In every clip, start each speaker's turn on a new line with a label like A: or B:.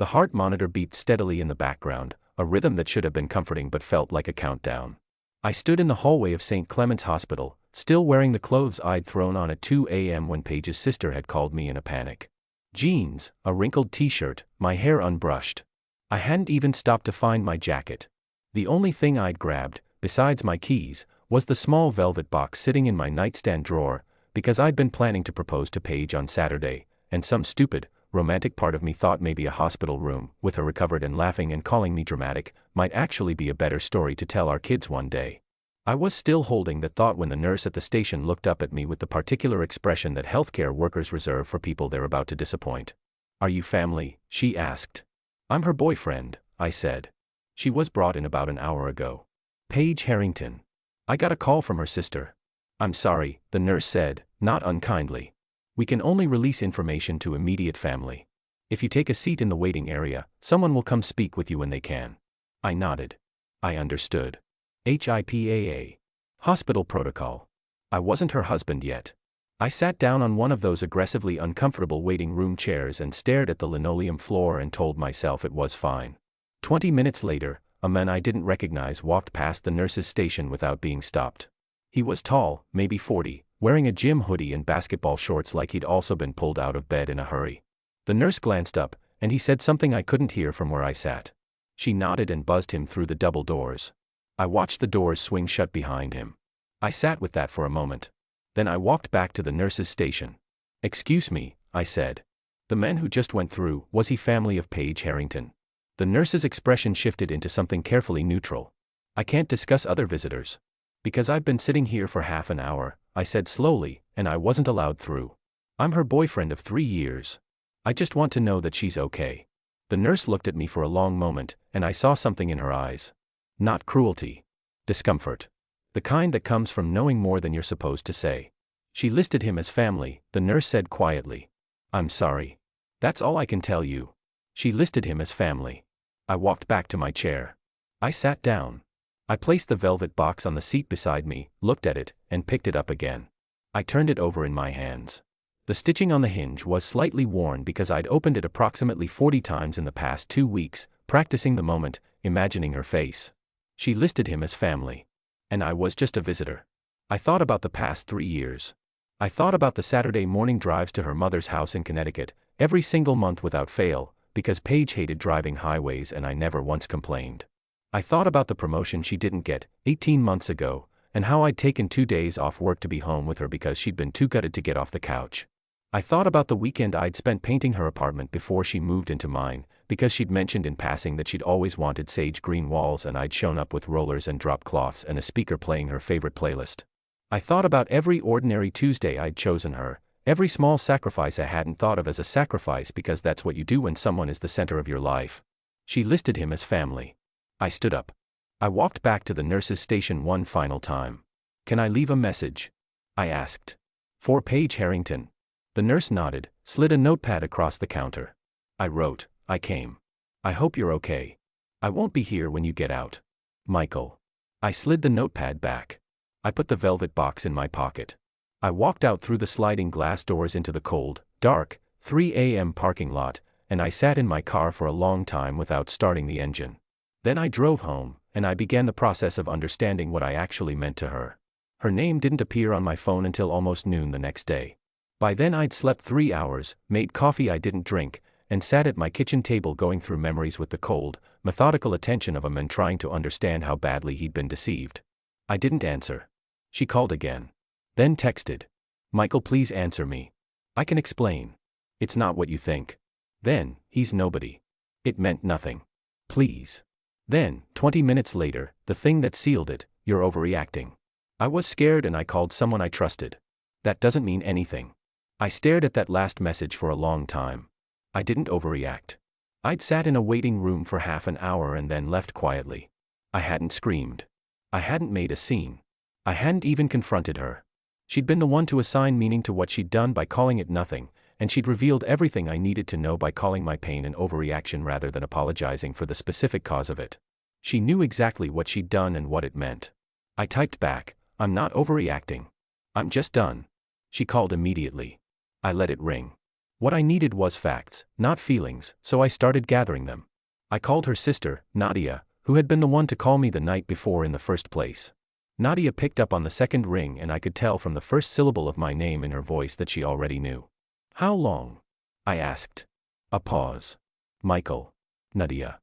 A: The heart monitor beeped steadily in the background, a rhythm that should have been comforting but felt like a countdown. I stood in the hallway of St. Clement's Hospital, still wearing the clothes I'd thrown on at 2 a.m. when Paige's sister had called me in a panic. Jeans, a wrinkled t-shirt, my hair unbrushed. I hadn't even stopped to find my jacket. The only thing I'd grabbed, besides my keys, was the small velvet box sitting in my nightstand drawer, because I'd been planning to propose to Paige on Saturday, and some stupid, romantic part of me thought maybe a hospital room, with her recovered and laughing and calling me dramatic, might actually be a better story to tell our kids one day. I was still holding that thought when the nurse at the station looked up at me with the particular expression that healthcare workers reserve for people they're about to disappoint. "Are you family?" she asked. "I'm her boyfriend," I said. "She was brought in about an hour ago." "Paige Harrington." "I got a call from her sister." "I'm sorry," the nurse said, not unkindly. "We can only release information to immediate family. If you take a seat in the waiting area, someone will come speak with you when they can." I nodded. I understood. HIPAA. Hospital protocol. I wasn't her husband yet. I sat down on one of those aggressively uncomfortable waiting room chairs and stared at the linoleum floor and told myself it was fine. 20 minutes later, a man I didn't recognize walked past the nurse's station without being stopped. He was tall, maybe 40, wearing a gym hoodie and basketball shorts like he'd also been pulled out of bed in a hurry. The nurse glanced up, and he said something I couldn't hear from where I sat. She nodded and buzzed him through the double doors. I watched the doors swing shut behind him. I sat with that for a moment. Then I walked back to the nurse's station. "Excuse me," I said. "The man who just went through, was he family of Paige Harrington?" The nurse's expression shifted into something carefully neutral. "I can't discuss other visitors. Because I've been sitting here for half an hour," I said slowly, "and I wasn't allowed through. I'm her boyfriend of 3 years. I just want to know that she's okay." The nurse looked at me for a long moment, and I saw something in her eyes. Not cruelty. Discomfort. The kind that comes from knowing more than you're supposed to say. "She listed him as family," the nurse said quietly. "I'm sorry. That's all I can tell you. She listed him as family." I walked back to my chair. I sat down. I placed the velvet box on the seat beside me, looked at it, and picked it up again. I turned it over in my hands. The stitching on the hinge was slightly worn because I'd opened it approximately 40 times in the past 2 weeks, practicing the moment, imagining her face. She listed him as family. And I was just a visitor. I thought about the past 3 years. I thought about the Saturday morning drives to her mother's house in Connecticut, every single month without fail, because Paige hated driving highways and I never once complained. I thought about the promotion she didn't get, 18 months ago, and how I'd taken 2 days off work to be home with her because she'd been too gutted to get off the couch. I thought about the weekend I'd spent painting her apartment before she moved into mine, because she'd mentioned in passing that she'd always wanted sage green walls and I'd shown up with rollers and drop cloths and a speaker playing her favorite playlist. I thought about every ordinary Tuesday I'd chosen her, every small sacrifice I hadn't thought of as a sacrifice because that's what you do when someone is the center of your life. She listed him as family. I stood up. I walked back to the nurse's station one final time. "Can I leave a message?" I asked. "For Paige Harrington." The nurse nodded, slid a notepad across the counter. I wrote, "I came. I hope you're okay. I won't be here when you get out. Michael." I slid the notepad back. I put the velvet box in my pocket. I walked out through the sliding glass doors into the cold, dark, 3 a.m. parking lot, and I sat in my car for a long time without starting the engine. Then I drove home, and I began the process of understanding what I actually meant to her. Her name didn't appear on my phone until almost noon the next day. By then I'd slept 3 hours, made coffee I didn't drink, and sat at my kitchen table going through memories with the cold, methodical attention of a man trying to understand how badly he'd been deceived. I didn't answer. She called again. Then texted. "Michael, please answer me. I can explain. It's not what you think." Then, "He's nobody." It meant nothing. Please. Then, 20 minutes later, the thing that sealed it, "You're overreacting." I was scared and I called someone I trusted. That doesn't mean anything. I stared at that last message for a long time. I didn't overreact. I'd sat in a waiting room for half an hour and then left quietly. I hadn't screamed. I hadn't made a scene. I hadn't even confronted her. She'd been the one to assign meaning to what she'd done by calling it nothing, and she'd revealed everything I needed to know by calling my pain an overreaction rather than apologizing for the specific cause of it. She knew exactly what she'd done and what it meant. I typed back, "I'm not overreacting. I'm just done." She called immediately. I let it ring. What I needed was facts, not feelings, so I started gathering them. I called her sister, Nadia, who had been the one to call me the night before in the first place. Nadia picked up on the second ring and I could tell from the first syllable of my name in her voice that she already knew. How long? I asked. A pause. Michael. Nadia.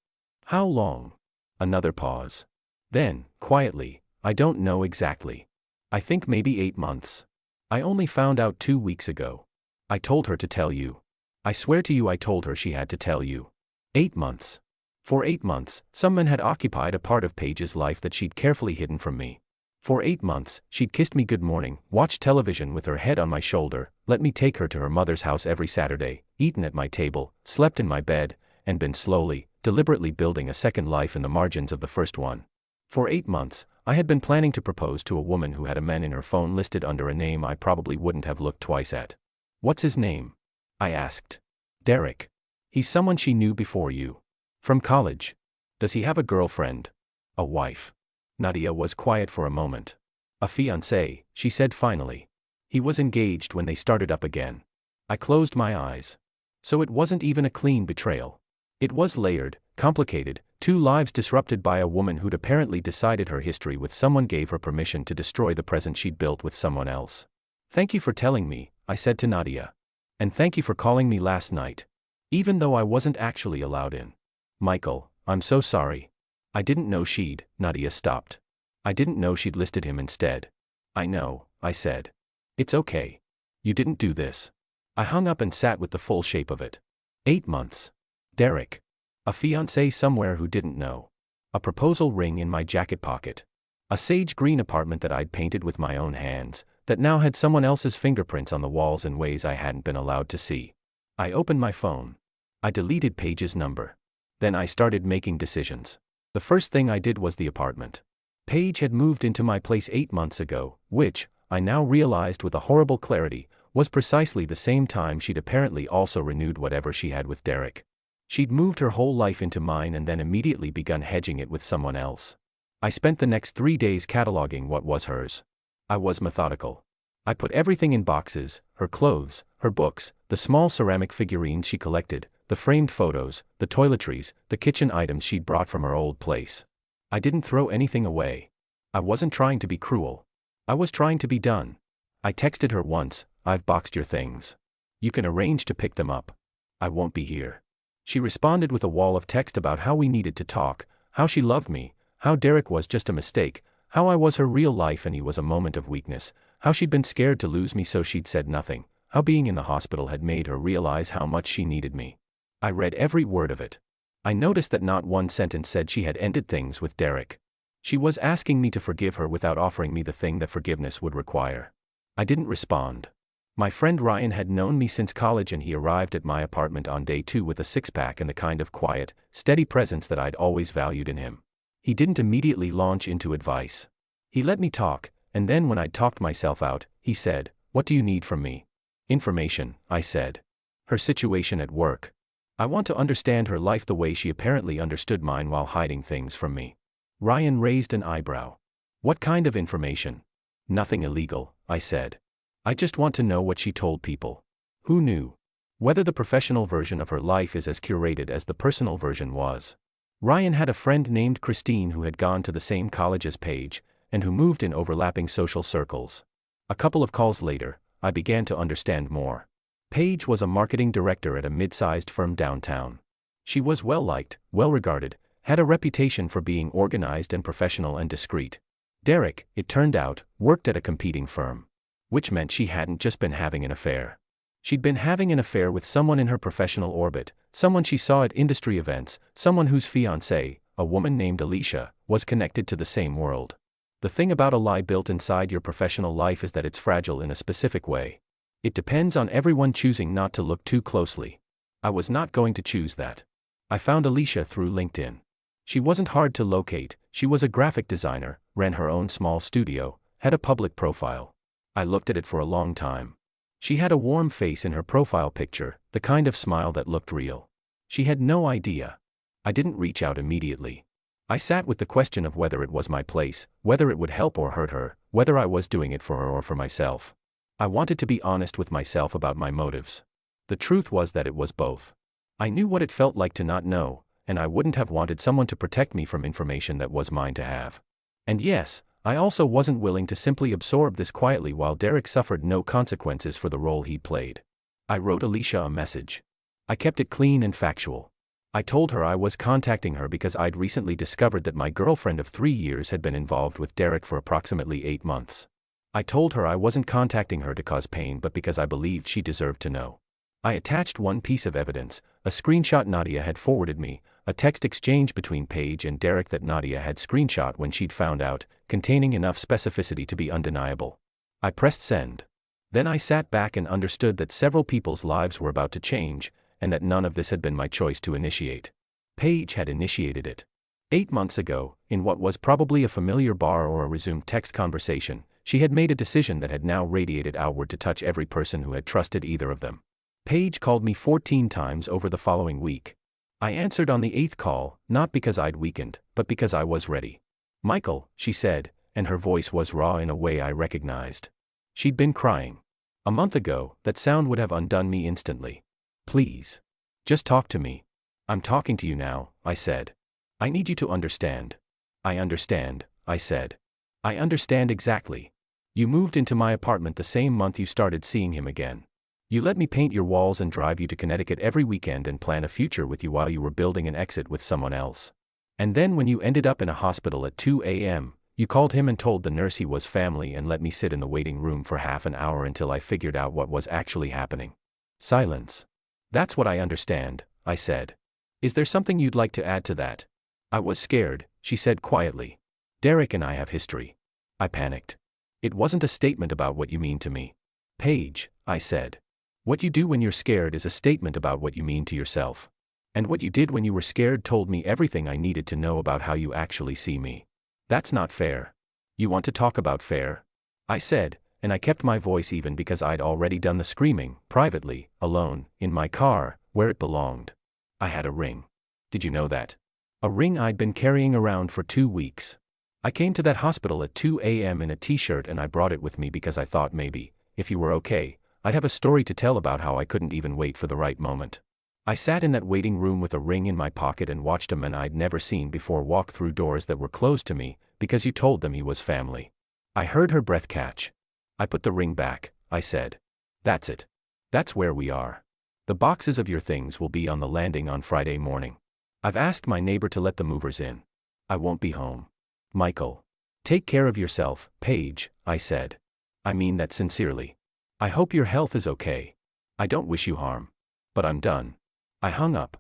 A: How long? Another pause. Then, quietly, I don't know exactly. I think maybe 8 months. I only found out 2 weeks ago. I told her to tell you. I swear to you I told her she had to tell you. 8 months. For 8 months, some men had occupied a part of Paige's life that she'd carefully hidden from me. For 8 months, she'd kissed me good morning, watched television with her head on my shoulder, let me take her to her mother's house every Saturday, eaten at my table, slept in my bed, and been slowly, deliberately building a second life in the margins of the first one. For 8 months, I had been planning to propose to a woman who had a man in her phone listed under a name I probably wouldn't have looked twice at. What's his name? I asked. Derek. He's someone she knew before you. From college. Does he have a girlfriend? A wife? Nadia was quiet for a moment. A fiancé, she said finally. He was engaged when they started up again. I closed my eyes. So it wasn't even a clean betrayal. It was layered, complicated, 2 lives disrupted by a woman who'd apparently decided her history with someone gave her permission to destroy the present she'd built with someone else. Thank you for telling me, I said to Nadia. And thank you for calling me last night. Even though I wasn't actually allowed in. Michael, I'm so sorry. I didn't know she'd, Nadia stopped. I didn't know she'd listed him instead. I know, I said. It's okay. You didn't do this. I hung up and sat with the full shape of it. 8 months. Derek. A fiancé somewhere who didn't know. A proposal ring in my jacket pocket. A sage green apartment that I'd painted with my own hands, that now had someone else's fingerprints on the walls in ways I hadn't been allowed to see. I opened my phone. I deleted Paige's number. Then I started making decisions. The first thing I did was the apartment. Paige had moved into my place 8 months ago, which, I now realized with a horrible clarity, was precisely the same time she'd apparently also renewed whatever she had with Derek. She'd moved her whole life into mine and then immediately begun hedging it with someone else. I spent the next 3 days cataloging what was hers. I was methodical. I put everything in boxes, her clothes, her books, the small ceramic figurines she collected, the framed photos, the toiletries, the kitchen items she'd brought from her old place. I didn't throw anything away. I wasn't trying to be cruel. I was trying to be done. I texted her once, I've boxed your things. You can arrange to pick them up. I won't be here. She responded with a wall of text about how we needed to talk, how she loved me, how Derek was just a mistake, how I was her real life and he was a moment of weakness, how she'd been scared to lose me so she'd said nothing, how being in the hospital had made her realize how much she needed me. I read every word of it. I noticed that not one sentence said she had ended things with Derek. She was asking me to forgive her without offering me the thing that forgiveness would require. I didn't respond. My friend Ryan had known me since college and he arrived at my apartment on day 2 with a six-pack and the kind of quiet, steady presence that I'd always valued in him. He didn't immediately launch into advice. He let me talk, and then when I'd talked myself out, he said, "What do you need from me?" "Information," I said. "Her situation at work. I want to understand her life the way she apparently understood mine while hiding things from me." Ryan raised an eyebrow. "What kind of information?" "Nothing illegal," I said. "I just want to know what she told people. Who knew? Whether the professional version of her life is as curated as the personal version was." Ryan had a friend named Christine who had gone to the same college as Paige, and who moved in overlapping social circles. A couple of calls later, I began to understand more. Paige was a marketing director at a mid-sized firm downtown. She was well-liked, well-regarded, had a reputation for being organized and professional and discreet. Derek, it turned out, worked at a competing firm. Which meant she hadn't just been having an affair. She'd been having an affair with someone in her professional orbit, someone she saw at industry events, someone whose fiancé, a woman named Alicia, was connected to the same world. The thing about a lie built inside your professional life is that it's fragile in a specific way. It depends on everyone choosing not to look too closely. I was not going to choose that. I found Alicia through LinkedIn. She wasn't hard to locate, she was a graphic designer, ran her own small studio, had a public profile. I looked at it for a long time. She had a warm face in her profile picture, the kind of smile that looked real. She had no idea. I didn't reach out immediately. I sat with the question of whether it was my place, whether it would help or hurt her, whether I was doing it for her or for myself. I wanted to be honest with myself about my motives. The truth was that it was both. I knew what it felt like to not know, and I wouldn't have wanted someone to protect me from information that was mine to have. And yes, I also wasn't willing to simply absorb this quietly while Derek suffered no consequences for the role he played. I wrote Alicia a message. I kept it clean and factual. I told her I was contacting her because I'd recently discovered that my girlfriend of 3 years had been involved with Derek for approximately 8 months. I told her I wasn't contacting her to cause pain but because I believed she deserved to know. I attached one piece of evidence, a screenshot Nadia had forwarded me, a text exchange between Paige and Derek that Nadia had screenshot when she'd found out, containing enough specificity to be undeniable. I pressed send. Then I sat back and understood that several people's lives were about to change, and that none of this had been my choice to initiate. Paige had initiated it. 8 months ago, in what was probably a familiar bar or a resumed text conversation, she had made a decision that had now radiated outward to touch every person who had trusted either of them. Paige called me 14 times over the following week. I answered on the 8th call, not because I'd weakened, but because I was ready. "Michael," she said, and her voice was raw in a way I recognized. She'd been crying. A month ago, that sound would have undone me instantly. "Please. Just talk to me." "I'm talking to you now," I said. "I need you to understand." "I understand," I said. "I understand exactly. You moved into my apartment the same month you started seeing him again. You let me paint your walls and drive you to Connecticut every weekend and plan a future with you while you were building an exit with someone else. And then when you ended up in a hospital at 2 a.m., you called him and told the nurse he was family and let me sit in the waiting room for half an hour until I figured out what was actually happening." Silence. "That's what I understand," I said. "Is there something you'd like to add to that?" "I was scared," she said quietly. "Derek and I have history." I panicked. "It wasn't a statement about what you mean to me." "Paige," I said. "What you do when you're scared is a statement about what you mean to yourself. And what you did when you were scared told me everything I needed to know about how you actually see me. That's not fair." "You want to talk about fair?" I said, and I kept my voice even because I'd already done the screaming, privately, alone, in my car, where it belonged. I had a ring. Did you know that? A ring I'd been carrying around for 2 weeks. I came to that hospital at 2 a.m. in a t-shirt and I brought it with me because I thought maybe, if you were okay, I'd have a story to tell about how I couldn't even wait for the right moment. I sat in that waiting room with a ring in my pocket and watched a man I'd never seen before walk through doors that were closed to me, because you told them he was family. I heard her breath catch. "I put the ring back," I said. "That's it. That's where we are. The boxes of your things will be on the landing on Friday morning. I've asked my neighbor to let the movers in. I won't be home. Michael. Take care of yourself, Paige," I said. "I mean that sincerely. I hope your health is okay. I don't wish you harm. But I'm done." I hung up.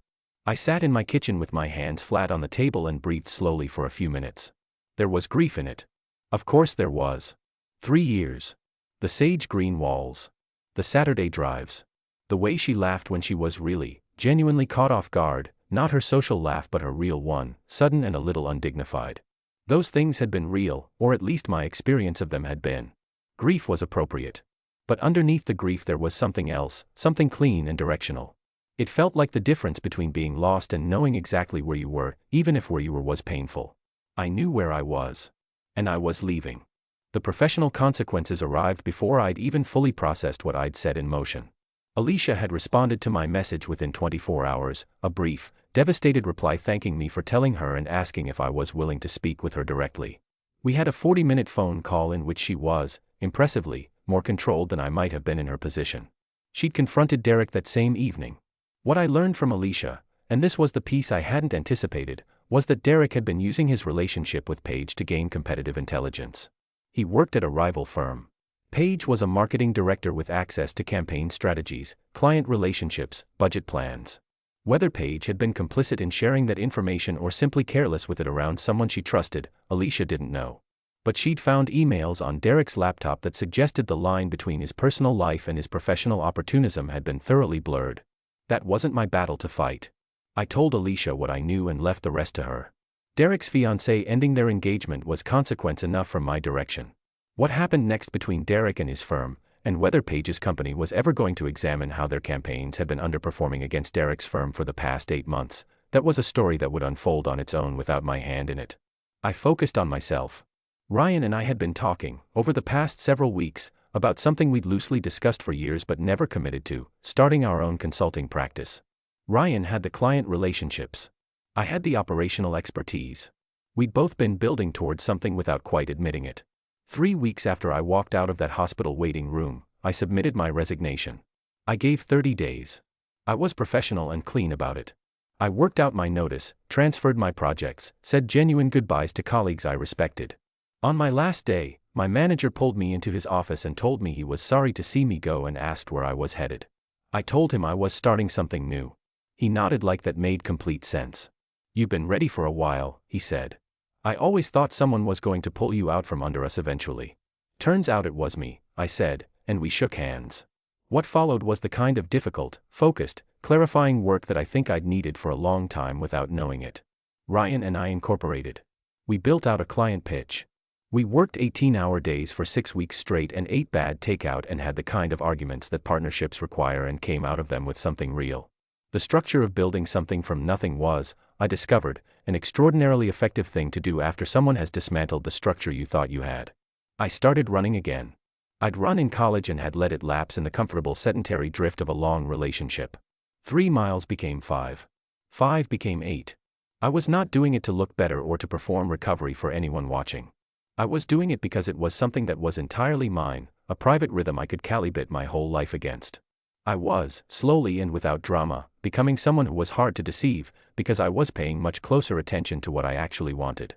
A: I sat in my kitchen with my hands flat on the table and breathed slowly for a few minutes. There was grief in it. Of course there was. 3 years. The sage green walls. The Saturday drives. The way she laughed when she was really, genuinely caught off guard, not her social laugh but her real one, sudden and a little undignified. Those things had been real, or at least my experience of them had been. Grief was appropriate. But underneath the grief there was something else, something clean and directional. It felt like the difference between being lost and knowing exactly where you were, even if where you were was painful. I knew where I was. And I was leaving. The professional consequences arrived before I'd even fully processed what I'd set in motion. Alicia had responded to my message within 24 hours, a brief, devastated reply thanking me for telling her and asking if I was willing to speak with her directly. We had a 40-minute phone call in which she was, impressively, more controlled than I might have been in her position. She'd confronted Derek that same evening. What I learned from Alicia, and this was the piece I hadn't anticipated, was that Derek had been using his relationship with Paige to gain competitive intelligence. He worked at a rival firm. Paige was a marketing director with access to campaign strategies, client relationships, budget plans. Whether Paige had been complicit in sharing that information or simply careless with it around someone she trusted, Alicia didn't know. But she'd found emails on Derek's laptop that suggested the line between his personal life and his professional opportunism had been thoroughly blurred. That wasn't my battle to fight. I told Alicia what I knew and left the rest to her. Derek's fiancée ending their engagement was consequence enough from my direction. What happened next between Derek and his firm, and whether Paige's company was ever going to examine how their campaigns had been underperforming against Derek's firm for the past 8 months, that was a story that would unfold on its own without my hand in it. I focused on myself. Ryan and I had been talking, over the past several weeks, about something we'd loosely discussed for years but never committed to, starting our own consulting practice. Ryan had the client relationships. I had the operational expertise. We'd both been building towards something without quite admitting it. 3 weeks after I walked out of that hospital waiting room, I submitted my resignation. I gave 30 days. I was professional and clean about it. I worked out my notice, transferred my projects, said genuine goodbyes to colleagues I respected. On my last day, my manager pulled me into his office and told me he was sorry to see me go and asked where I was headed. I told him I was starting something new. He nodded like that made complete sense. "You've been ready for a while," he said. "I always thought someone was going to pull you out from under us eventually." "Turns out it was me," I said, and we shook hands. What followed was the kind of difficult, focused, clarifying work that I think I'd needed for a long time without knowing it. Ryan and I incorporated. We built out a client pitch. We worked 18-hour days for 6 weeks straight and ate bad takeout and had the kind of arguments that partnerships require and came out of them with something real. The structure of building something from nothing was, I discovered, an extraordinarily effective thing to do after someone has dismantled the structure you thought you had. I started running again. I'd run in college and had let it lapse in the comfortable sedentary drift of a long relationship. 3 miles became 5. 5 became 8. I was not doing it to look better or to perform recovery for anyone watching. I was doing it because it was something that was entirely mine, a private rhythm I could calibrate my whole life against. I was, slowly and without drama, becoming someone who was hard to deceive, because I was paying much closer attention to what I actually wanted.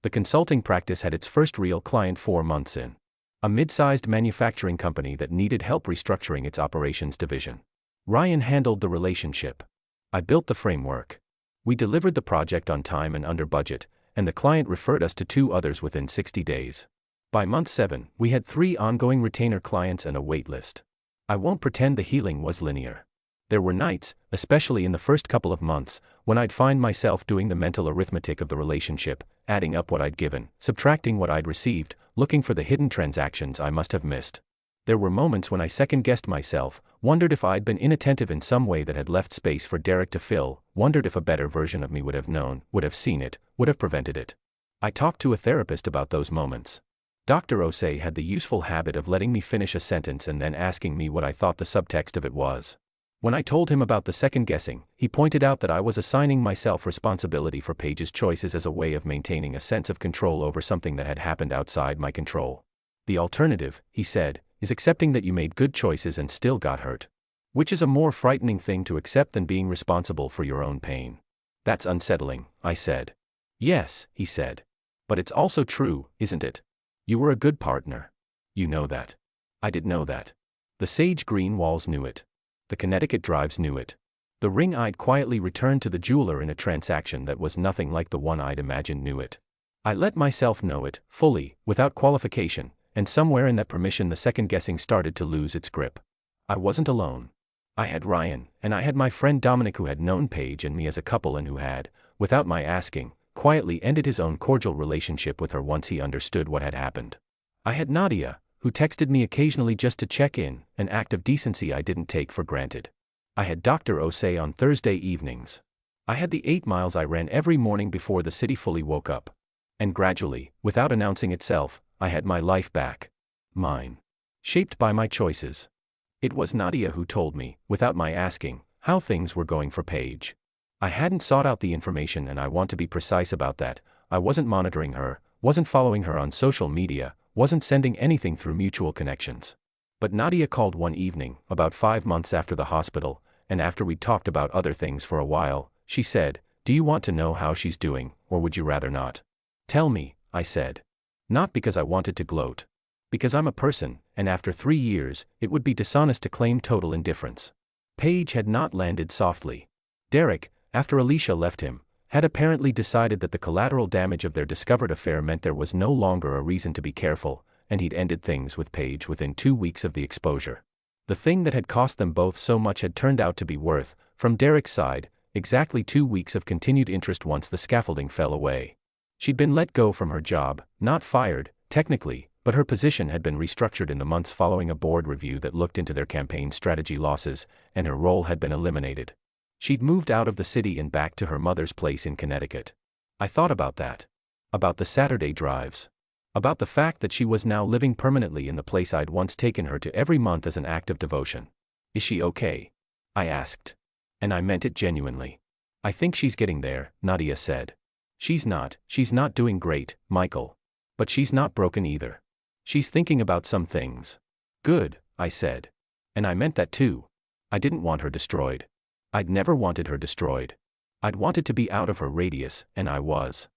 A: The consulting practice had its first real client 4 months in. A mid-sized manufacturing company that needed help restructuring its operations division. Ryan handled the relationship. I built the framework. We delivered the project on time and under budget, and the client referred us to 2 others within 60 days. By month 7, we had 3 ongoing retainer clients and a wait list. I won't pretend the healing was linear. There were nights, especially in the first couple of months, when I'd find myself doing the mental arithmetic of the relationship, adding up what I'd given, subtracting what I'd received, looking for the hidden transactions I must have missed. There were moments when I second-guessed myself, wondered if I'd been inattentive in some way that had left space for Derek to fill, wondered if a better version of me would have known, would have seen it, would have prevented it. I talked to a therapist about those moments. Dr. Osei had the useful habit of letting me finish a sentence and then asking me what I thought the subtext of it was. When I told him about the second-guessing, he pointed out that I was assigning myself responsibility for Paige's choices as a way of maintaining a sense of control over something that had happened outside my control. The alternative, he said, is accepting that you made good choices and still got hurt. Which is a more frightening thing to accept than being responsible for your own pain. That's unsettling, I said. Yes, he said. But it's also true, isn't it? You were a good partner. You know that. I did know that. The sage green walls knew it. The Connecticut drives knew it. The ring I'd quietly returned to the jeweler in a transaction that was nothing like the one I'd imagined knew it. I let myself know it, fully, without qualification, and somewhere in that permission the second-guessing started to lose its grip. I wasn't alone. I had Ryan, and I had my friend Dominic who had known Paige and me as a couple and who had, without my asking, quietly ended his own cordial relationship with her once he understood what had happened. I had Nadia, who texted me occasionally just to check in, an act of decency I didn't take for granted. I had Dr. Osei on Thursday evenings. I had the 8 miles I ran every morning before the city fully woke up. And gradually, without announcing itself, I had my life back. Mine. Shaped by my choices. It was Nadia who told me, without my asking, how things were going for Paige. I hadn't sought out the information and I want to be precise about that. I wasn't monitoring her, wasn't following her on social media, wasn't sending anything through mutual connections. But Nadia called one evening, about 5 months after the hospital, and after we'd talked about other things for a while, she said, "Do you want to know how she's doing, or would you rather not?" "Tell me," I said. Not because I wanted to gloat. Because I'm a person, and after 3 years, it would be dishonest to claim total indifference. Paige had not landed softly. Derek, after Alicia left him, had apparently decided that the collateral damage of their discovered affair meant there was no longer a reason to be careful, and he'd ended things with Paige within 2 weeks of the exposure. The thing that had cost them both so much had turned out to be worth, from Derek's side, exactly 2 weeks of continued interest once the scaffolding fell away. She'd been let go from her job, not fired, technically, but her position had been restructured in the months following a board review that looked into their campaign strategy losses, and her role had been eliminated. She'd moved out of the city and back to her mother's place in Connecticut. I thought about that. About the Saturday drives. About the fact that she was now living permanently in the place I'd once taken her to every month as an act of devotion. Is she okay? I asked. And I meant it genuinely. I think she's getting there, Nadia said. She's not doing great, Michael. But she's not broken either. She's thinking about some things. Good, I said. And I meant that too. I didn't want her destroyed. I'd never wanted her destroyed. I'd wanted to be out of her radius, and I was.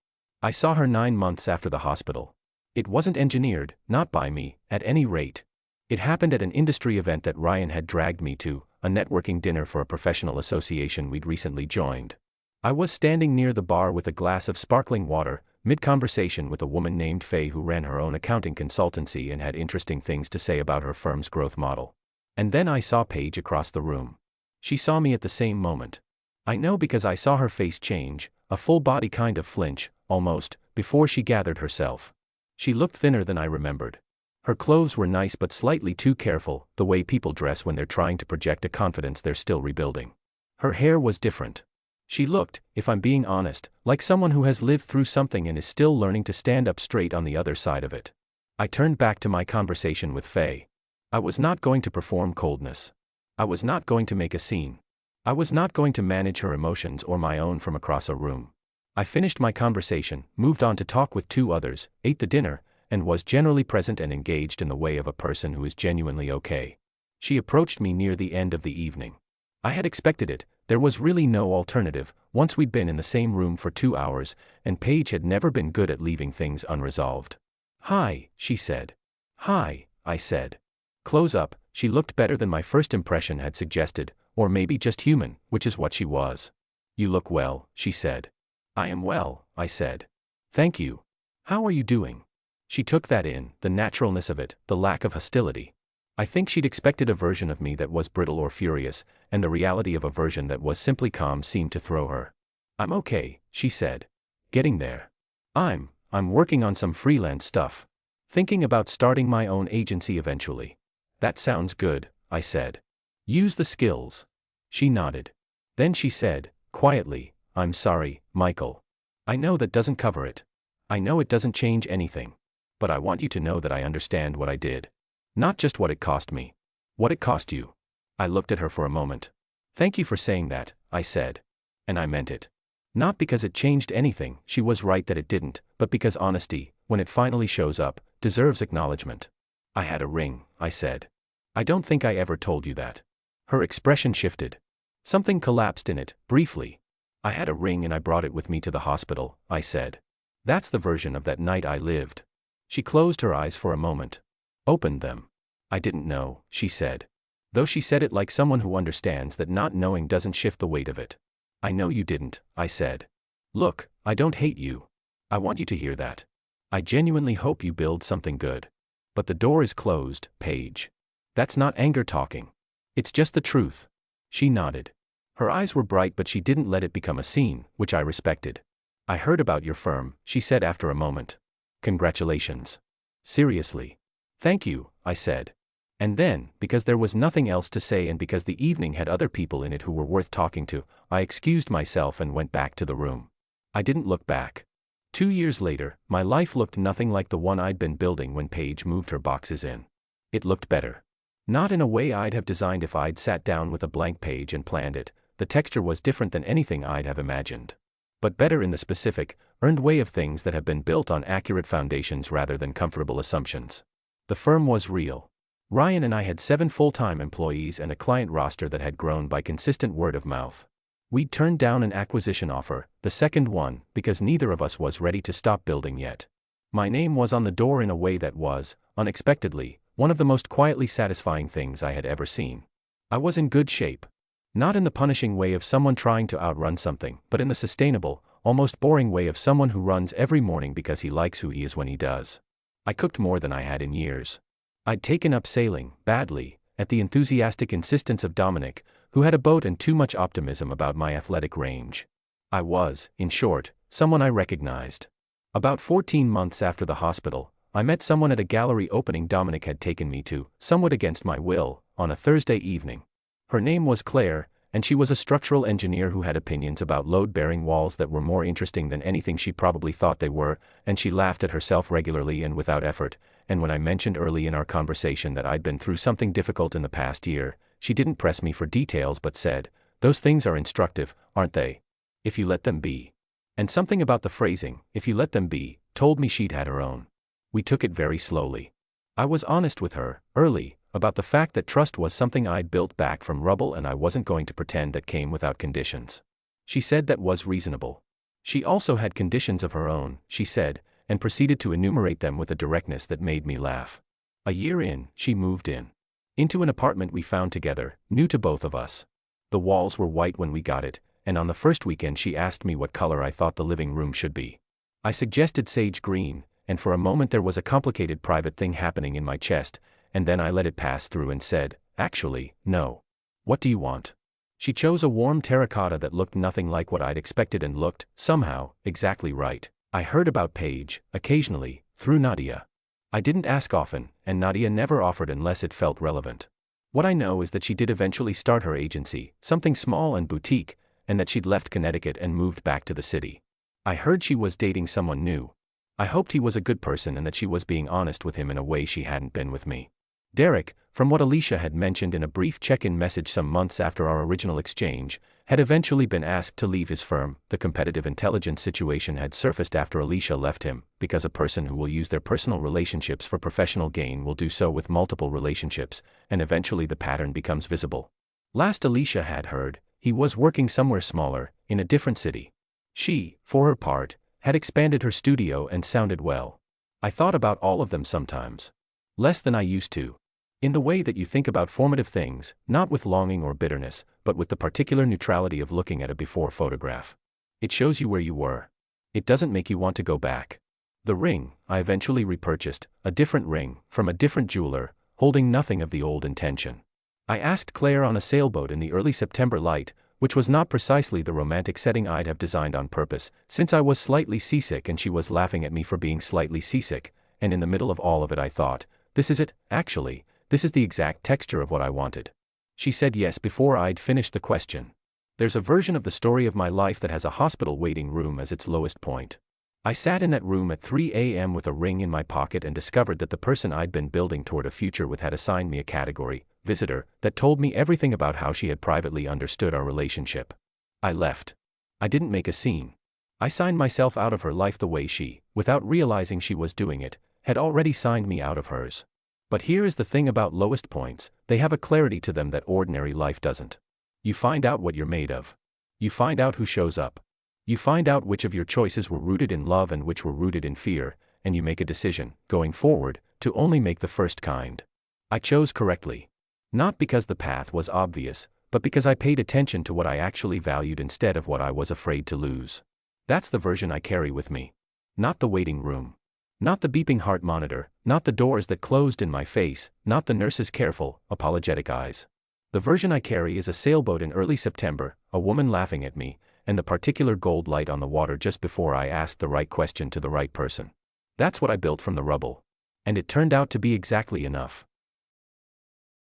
A: I saw her 9 months after the hospital. It wasn't engineered, not by me, at any rate. It happened at an industry event that Ryan had dragged me to, a networking dinner for a professional association we'd recently joined. I was standing near the bar with a glass of sparkling water, mid-conversation with a woman named Faye who ran her own accounting consultancy and had interesting things to say about her firm's growth model. And then I saw Paige across the room. She saw me at the same moment. I know because I saw her face change, a full body kind of flinch, almost, before she gathered herself. She looked thinner than I remembered. Her clothes were nice but slightly too careful, the way people dress when they're trying to project a confidence they're still rebuilding. Her hair was different. She looked, if I'm being honest, like someone who has lived through something and is still learning to stand up straight on the other side of it. I turned back to my conversation with Faye. I was not going to perform coldness. I was not going to make a scene. I was not going to manage her emotions or my own from across a room. I finished my conversation, moved on to talk with 2 others, ate the dinner, and was generally present and engaged in the way of a person who is genuinely okay. She approached me near the end of the evening. I had expected it. There was really no alternative, once we'd been in the same room for 2 hours, and Paige had never been good at leaving things unresolved. Hi, she said. Hi, I said. Close up, she looked better than my first impression had suggested, or maybe just human, which is what she was. You look well, she said. I am well, I said. Thank you. How are you doing? She took that in, the naturalness of it, the lack of hostility. I think she'd expected a version of me that was brittle or furious, and the reality of a version that was simply calm seemed to throw her. I'm okay, she said. Getting there. I'm working on some freelance stuff. Thinking about starting my own agency eventually. That sounds good, I said. Use the skills. She nodded. Then she said, quietly, I'm sorry, Michael. I know that doesn't cover it. I know it doesn't change anything. But I want you to know that I understand what I did. Not just what it cost me. What it cost you. I looked at her for a moment. Thank you for saying that, I said. And I meant it. Not because it changed anything, she was right that it didn't, but because honesty, when it finally shows up, deserves acknowledgement. I had a ring, I said. I don't think I ever told you that. Her expression shifted. Something collapsed in it, briefly. I had a ring and I brought it with me to the hospital, I said. That's the version of that night I lived. She closed her eyes for a moment. Opened them. I didn't know, she said. Though she said it like someone who understands that not knowing doesn't shift the weight of it. I know you didn't, I said. Look, I don't hate you. I want you to hear that. I genuinely hope you build something good. But the door is closed, Paige. That's not anger talking. It's just the truth. She nodded. Her eyes were bright but she didn't let it become a scene, which I respected. I heard about your firm, she said after a moment. Congratulations. Seriously. Thank you, I said. And then, because there was nothing else to say and because the evening had other people in it who were worth talking to, I excused myself and went back to the room. I didn't look back. 2 years later, my life looked nothing like the one I'd been building when Paige moved her boxes in. It looked better. Not in a way I'd have designed if I'd sat down with a blank page and planned it. The texture was different than anything I'd have imagined. But better in the specific, earned way of things that have been built on accurate foundations rather than comfortable assumptions. The firm was real. Ryan and I had 7 full-time employees and a client roster that had grown by consistent word of mouth. We'd turned down an acquisition offer, the second one, because neither of us was ready to stop building yet. My name was on the door in a way that was, unexpectedly, one of the most quietly satisfying things I had ever seen. I was in good shape. Not in the punishing way of someone trying to outrun something, but in the sustainable, almost boring way of someone who runs every morning because he likes who he is when he does. I cooked more than I had in years. I'd taken up sailing, badly, at the enthusiastic insistence of Dominic, who had a boat and too much optimism about my athletic range. I was, in short, someone I recognized. About 14 months after the hospital, I met someone at a gallery opening Dominic had taken me to, somewhat against my will, on a Thursday evening. Her name was Claire, And she was a structural engineer who had opinions about load-bearing walls that were more interesting than anything she probably thought they were, and she laughed at herself regularly and without effort, and when I mentioned early in our conversation that I'd been through something difficult in the past year, she didn't press me for details but said, "Those things are instructive, aren't they? If you let them be." And something about the phrasing, "if you let them be," told me she'd had her own. We took it very slowly. I was honest with her, early, about the fact that trust was something I'd built back from rubble and I wasn't going to pretend that came without conditions. She said that was reasonable. She also had conditions of her own, she said, and proceeded to enumerate them with a directness that made me laugh. A year in, she moved in. Into an apartment we found together, new to both of us. The walls were white when we got it, and on the first weekend she asked me what color I thought the living room should be. I suggested sage green, and for a moment there was a complicated private thing happening in my chest, and then I let it pass through and said, "Actually, no. What do you want?" She chose a warm terracotta that looked nothing like what I'd expected and looked, somehow, exactly right. I heard about Paige, occasionally, through Nadia. I didn't ask often, and Nadia never offered unless it felt relevant. What I know is that she did eventually start her agency, something small and boutique, and that she'd left Connecticut and moved back to the city. I heard she was dating someone new. I hoped he was a good person and that she was being honest with him in a way she hadn't been with me. Derek, from what Alicia had mentioned in a brief check-in message some months after our original exchange, had eventually been asked to leave his firm. The competitive intelligence situation had surfaced after Alicia left him, because a person who will use their personal relationships for professional gain will do so with multiple relationships, and eventually the pattern becomes visible. Last Alicia had heard, he was working somewhere smaller, in a different city. She, for her part, had expanded her studio and sounded well. I thought about all of them sometimes. Less than I used to. In the way that you think about formative things, not with longing or bitterness, but with the particular neutrality of looking at a before photograph. It shows you where you were. It doesn't make you want to go back. The ring, I eventually repurchased, a different ring, from a different jeweler, holding nothing of the old intention. I asked Claire on a sailboat in the early September light, which was not precisely the romantic setting I'd have designed on purpose, since I was slightly seasick and she was laughing at me for being slightly seasick, and in the middle of all of it I thought, this is it, actually. This is the exact texture of what I wanted. She said yes before I'd finished the question. There's a version of the story of my life that has a hospital waiting room as its lowest point. I sat in that room at 3 a.m. with a ring in my pocket and discovered that the person I'd been building toward a future with had assigned me a category, visitor, that told me everything about how she had privately understood our relationship. I left. I didn't make a scene. I signed myself out of her life the way she, without realizing she was doing it, had already signed me out of hers. But here is the thing about lowest points, they have a clarity to them that ordinary life doesn't. You find out what you're made of. You find out who shows up. You find out which of your choices were rooted in love and which were rooted in fear, and you make a decision, going forward, to only make the first kind. I chose correctly. Not because the path was obvious, but because I paid attention to what I actually valued instead of what I was afraid to lose. That's the version I carry with me. Not the waiting room. Not the beeping heart monitor, not the doors that closed in my face, not the nurse's careful, apologetic eyes. The version I carry is a sailboat in early September, a woman laughing at me, and the particular gold light on the water just before I asked the right question to the right person. That's what I built from the rubble. And it turned out to be exactly enough.